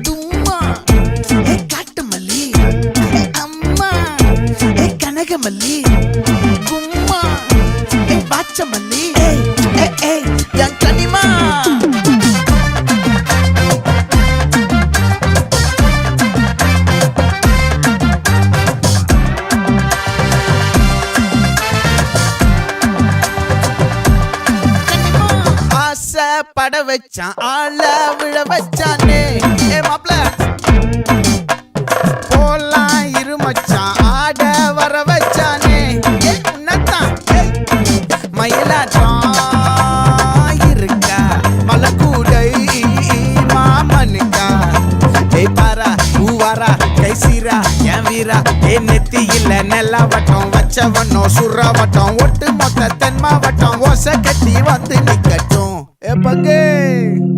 தும்மா ஏ காட்டு மல்லி அம்மா ஏ கனகமல்லி கும்மா ஏ பாச்ச மல்லி என் கனிமா பட வச்சான் ஆள விழ வச்சானே ஏ மாப்ள போலாம் இருமச்சான் ஆட வர வச்சானே உன்னத்தான் மயிலாட்டம் இருக்கா மலக்கூடை மாமனுக்கா ஏய் பாரா பூவாரா கைசீரா என் வீரா ஏ நெத்தி இல்ல நெல்லா வட்டம் வச்சவனோ சுறா வட்டம் ஒட்டு மொத்த தென் மாவட்டம் ஓசை கட்டி வந்து நிக்கட்டும். É pra quem?